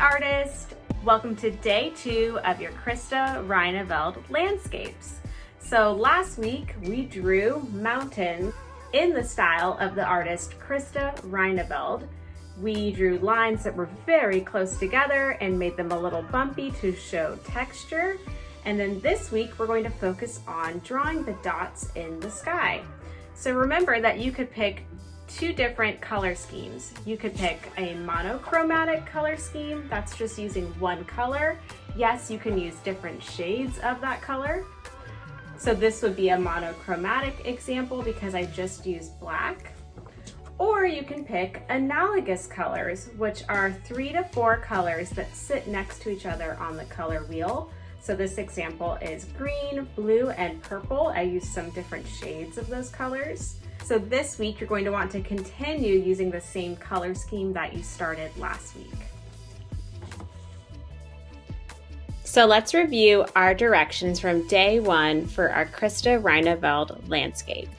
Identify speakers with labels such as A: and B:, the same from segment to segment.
A: artist! Welcome to day 2 of your Christa Rijneveld landscapes. So last week we drew mountains in the style of the artist Christa Rijneveld. We drew lines that were very close together and made them a little bumpy to show texture. And then this week we're going to focus on drawing the dots in the sky. So remember that you could pick 2 different color schemes. You could pick a monochromatic color scheme, that's just using one color. Yes, you can use different shades of that color. So this would be a monochromatic example because I just used black. Or you can pick analogous colors, which are 3 to 4 colors that sit next to each other on the color wheel. So this example is green, blue, and purple. I used some different shades of those colors. So this week you're going to want to continue using the same color scheme that you started last week. So let's review our directions from day 1 for our Christa Rijneveld landscape.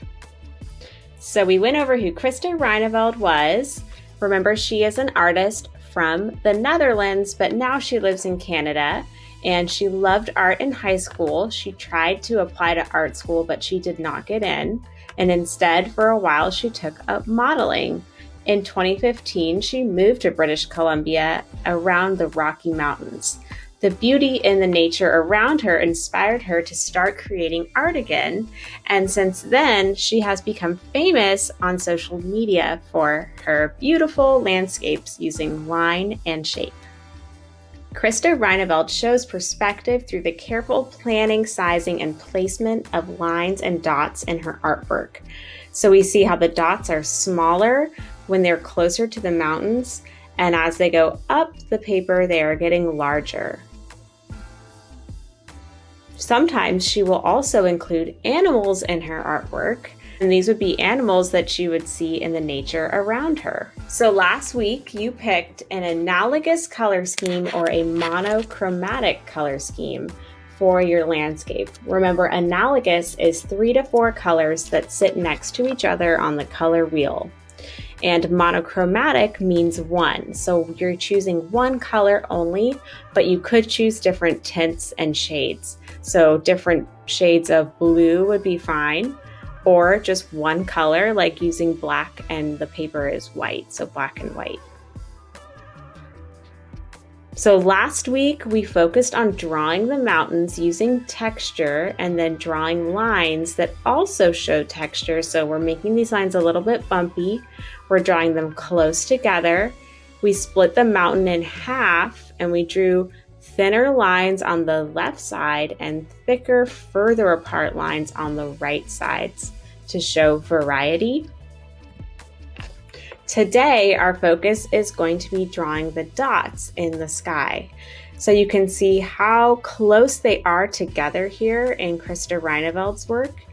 A: So we went over who Christa Rijneveld was. Remember, she is an artist from the Netherlands, but now she lives in Canada. And she loved art in high school. She tried to apply to art school, but she did not get in. And instead, for a while, she took up modeling. In 2015, she moved to British Columbia around the Rocky Mountains. The beauty in the nature around her inspired her to start creating art again. And since then, she has become famous on social media for her beautiful landscapes using line and shape. Christa Rijneveld shows perspective through the careful planning, sizing, and placement of lines and dots in her artwork. So we see how the dots are smaller when they're closer to the mountains, and as they go up the paper, they are getting larger. Sometimes she will also include animals in her artwork, and these would be animals that she would see in the nature around her. So last week you picked an analogous color scheme or a monochromatic color scheme for your landscape. Remember, analogous is 3 to 4 colors that sit next to each other on the color wheel. And monochromatic means 1. So you're choosing one color only, but you could choose different tints and shades. So different shades of blue would be fine. Or just one color, like using black and the paper is white, so black and white. So last week we focused on drawing the mountains using texture and then drawing lines that also show texture. So we're making these lines a little bit bumpy. We're drawing them close together. We split the mountain in half and we drew thinner lines on the left side and thicker, further apart lines on the right sides to show variety. Today, our focus is going to be drawing the dots in the sky. So you can see how close they are together here in Christa Rijneveld's work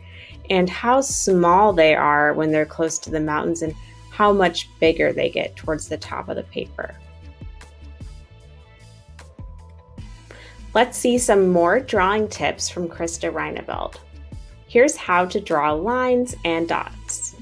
A: and how small they are when they're close to the mountains and how much bigger they get towards the top of the paper. Let's see some more drawing tips from Christa Rijneveld. Here's how to draw lines and dots.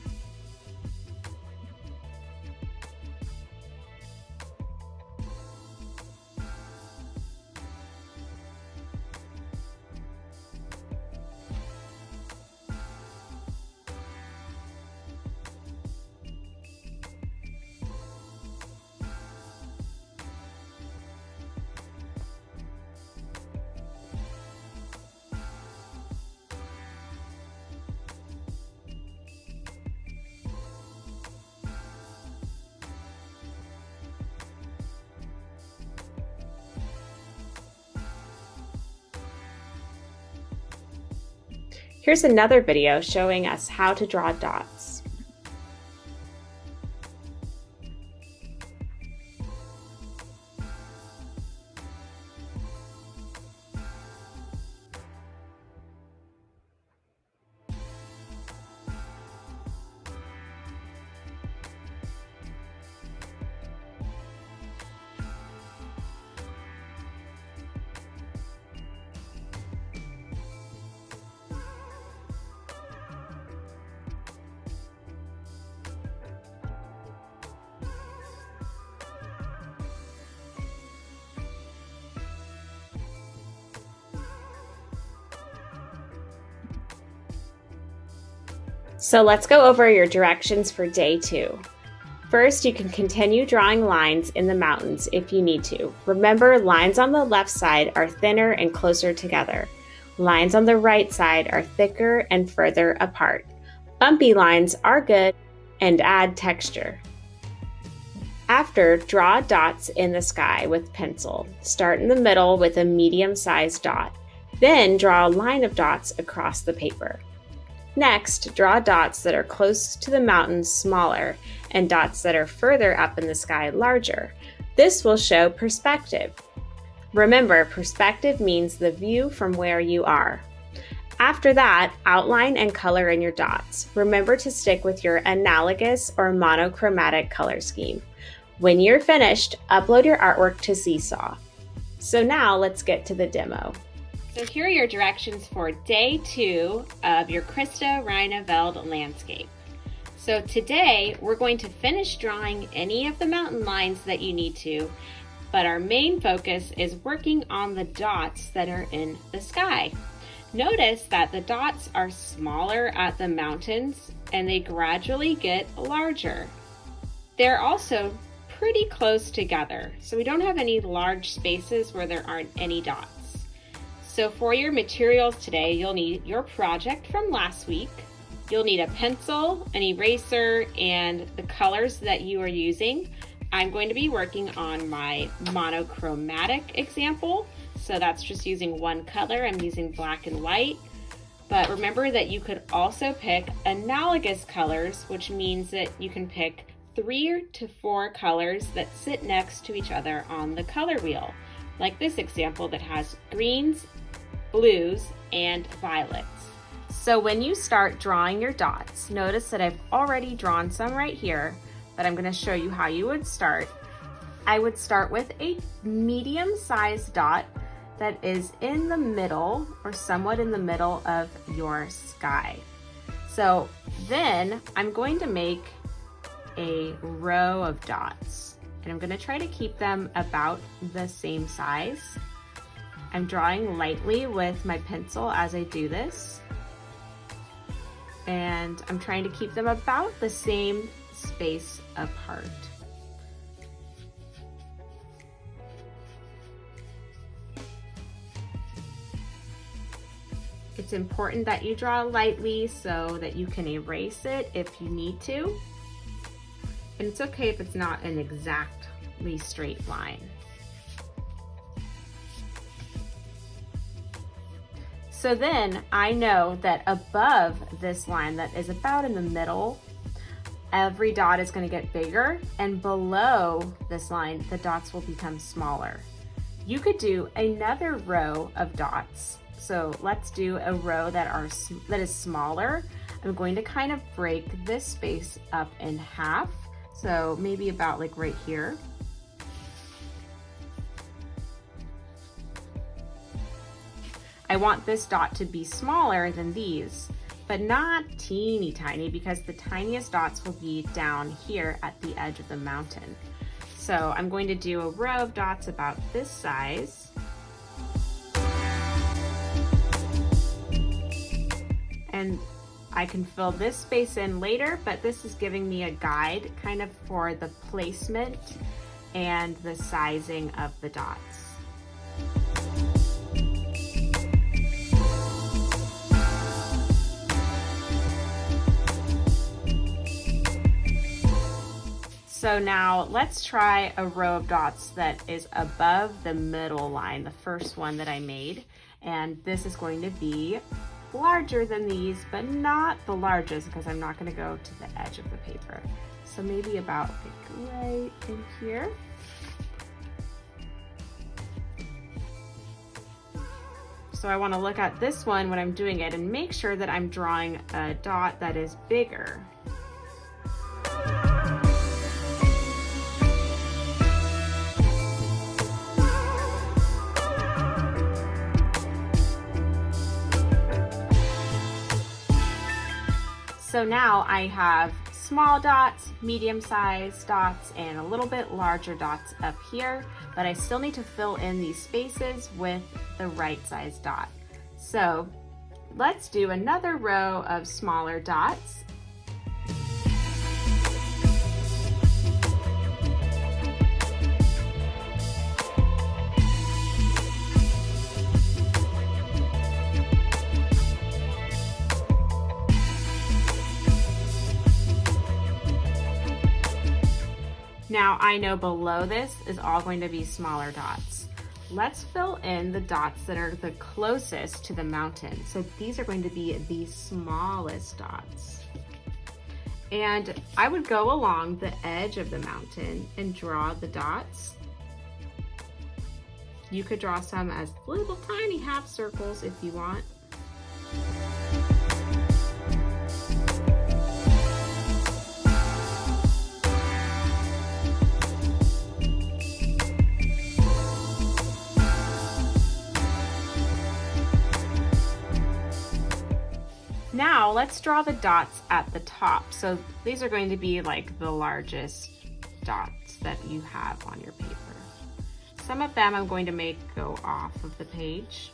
A: Here's another video showing us how to draw dots. So let's go over your directions for day 2. First, you can continue drawing lines in the mountains if you need to. Remember, lines on the left side are thinner and closer together. Lines on the right side are thicker and further apart. Bumpy lines are good and add texture. After, draw dots in the sky with pencil. Start in the middle with a medium-sized dot. Then draw a line of dots across the paper. Next, draw dots that are close to the mountains smaller and dots that are further up in the sky larger. This will show perspective. Remember, perspective means the view from where you are. After that, outline and color in your dots. Remember to stick with your analogous or monochromatic color scheme. When you're finished, upload your artwork to Seesaw. So now let's get to the demo. So here are your directions for day 2 of your Christa Rijneveld landscape. So today we're going to finish drawing any of the mountain lines that you need to, but our main focus is working on the dots that are in the sky. Notice that the dots are smaller at the mountains and they gradually get larger. They're also pretty close together, so we don't have any large spaces where there aren't any dots. So for your materials today, you'll need your project from last week. You'll need a pencil, an eraser, and the colors that you are using. I'm going to be working on my monochromatic example. So that's just using one color. I'm using black and white. But remember that you could also pick analogous colors, which means that you can pick 3 to 4 colors that sit next to each other on the color wheel. Like this example that has greens, blues, and violets. So when you start drawing your dots, notice that I've already drawn some right here, but I'm going to show you how you would start. I would start with a medium-sized dot that is in the middle or somewhat in the middle of your sky. So then I'm going to make a row of dots and I'm going to try to keep them about the same size. I'm drawing lightly with my pencil as I do this, and I'm trying to keep them about the same space apart. It's important that you draw lightly so that you can erase it if you need to. And it's okay if it's not an exactly straight line. So then I know that above this line that is about in the middle, every dot is going to get bigger, and below this line, the dots will become smaller. You could do another row of dots. So let's do a row that is smaller. I'm going to kind of break this space up in half. So maybe about like right here. I want this dot to be smaller than these, but not teeny tiny, because the tiniest dots will be down here at the edge of the mountain. So I'm going to do a row of dots about this size. And I can fill this space in later, but this is giving me a guide kind of for the placement and the sizing of the dots. So now let's try a row of dots that is above the middle line, the first one that I made. And this is going to be larger than these, but not the largest, because I'm not going to go to the edge of the paper. So maybe about like right in here. So I want to look at this one when I'm doing it and make sure that I'm drawing a dot that is bigger. So now I have small dots, medium-sized dots, and a little bit larger dots up here, but I still need to fill in these spaces with the right size dot. So let's do another row of smaller dots, Now I know below this is all going to be smaller dots. Let's fill in the dots that are the closest to the mountain. So these are going to be the smallest dots. And I would go along the edge of the mountain and draw the dots. You could draw some as little tiny half circles if you want. Now let's draw the dots at the top. So these are going to be like the largest dots that you have on your paper. Some of them I'm going to make go off of the page.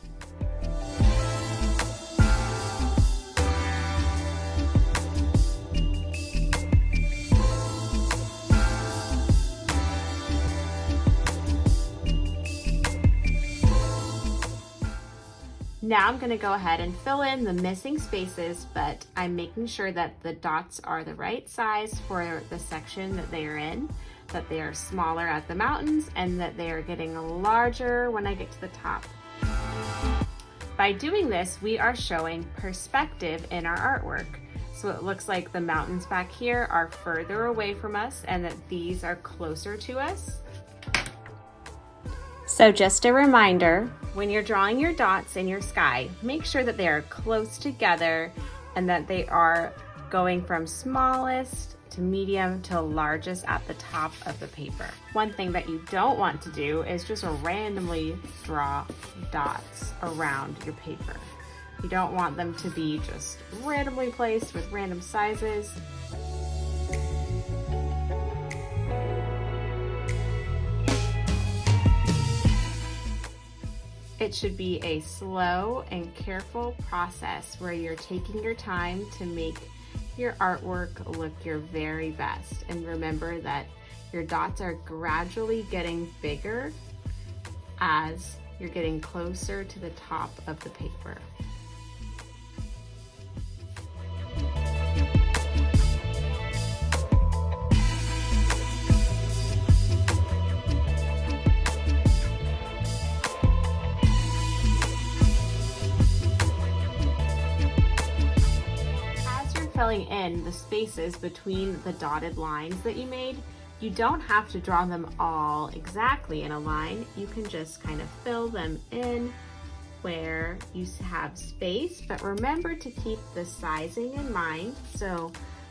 A: Now I'm going to go ahead and fill in the missing spaces, but I'm making sure that the dots are the right size for the section that they are in, that they are smaller at the mountains, and that they are getting larger when I get to the top. By doing this, we are showing perspective in our artwork. So it looks like the mountains back here are further away from us and that these are closer to us. So just a reminder, when you're drawing your dots in your sky, make sure that they are close together and that they are going from smallest to medium to largest at the top of the paper. One thing that you don't want to do is just randomly draw dots around your paper. You don't want them to be just randomly placed with random sizes. It should be a slow and careful process where you're taking your time to make your artwork look your very best. And remember that your dots are gradually getting bigger as you're getting closer to the top of the paper. Filling in the spaces between the dotted lines that you made, you don't have to draw them all exactly in a line. You can just kind of fill them in where you have space, but remember to keep the sizing in mind. So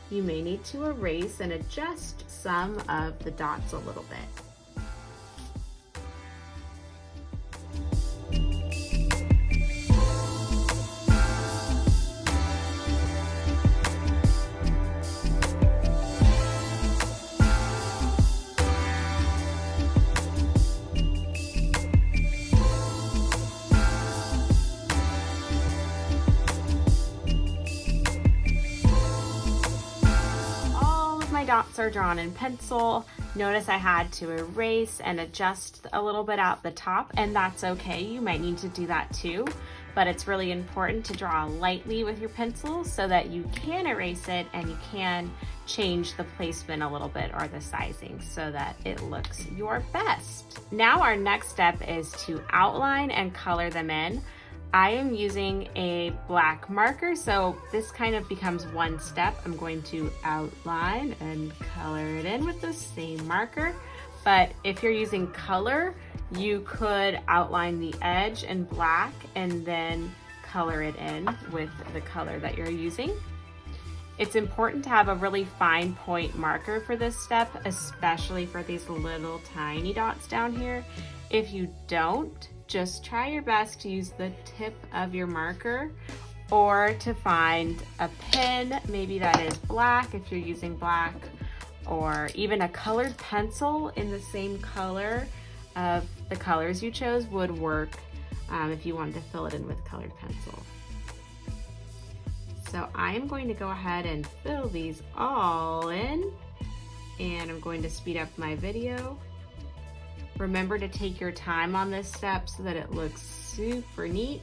A: you may need to erase and adjust some of the dots a little bit. Dots are drawn in pencil. Notice I had to erase and adjust a little bit out the top, and that's okay. You might need to do that too, but it's really important to draw lightly with your pencil so that you can erase it and you can change the placement a little bit or the sizing so that it looks your best. Now our next step is to outline and color them in. I am using a black marker, so this kind of becomes one step. I'm going to outline and color it in with the same marker. But if you're using color, you could outline the edge in black and then color it in with the color that you're using. It's important to have a really fine point marker for this step, especially for these little tiny dots down here. If you don't, just try your best to use the tip of your marker or to find a pen, maybe that is black if you're using black, or even a colored pencil in the same color of the colors you chose would work if you wanted to fill it in with colored pencil. So I'm going to go ahead and fill these all in, and I'm going to speed up my video. Remember to take your time on this step so that it looks super neat.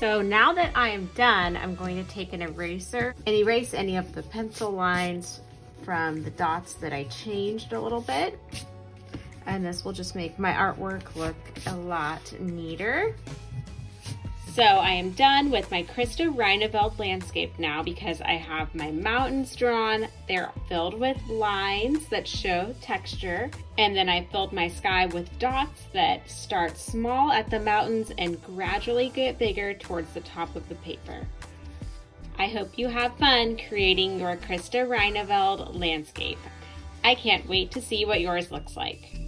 A: So now that I am done, I'm going to take an eraser and erase any of the pencil lines from the dots that I changed a little bit. And this will just make my artwork look a lot neater. So I am done with my Christa Rijneveld landscape now because I have my mountains drawn. They're filled with lines that show texture. And then I filled my sky with dots that start small at the mountains and gradually get bigger towards the top of the paper. I hope you have fun creating your Christa Rijneveld landscape. I can't wait to see what yours looks like.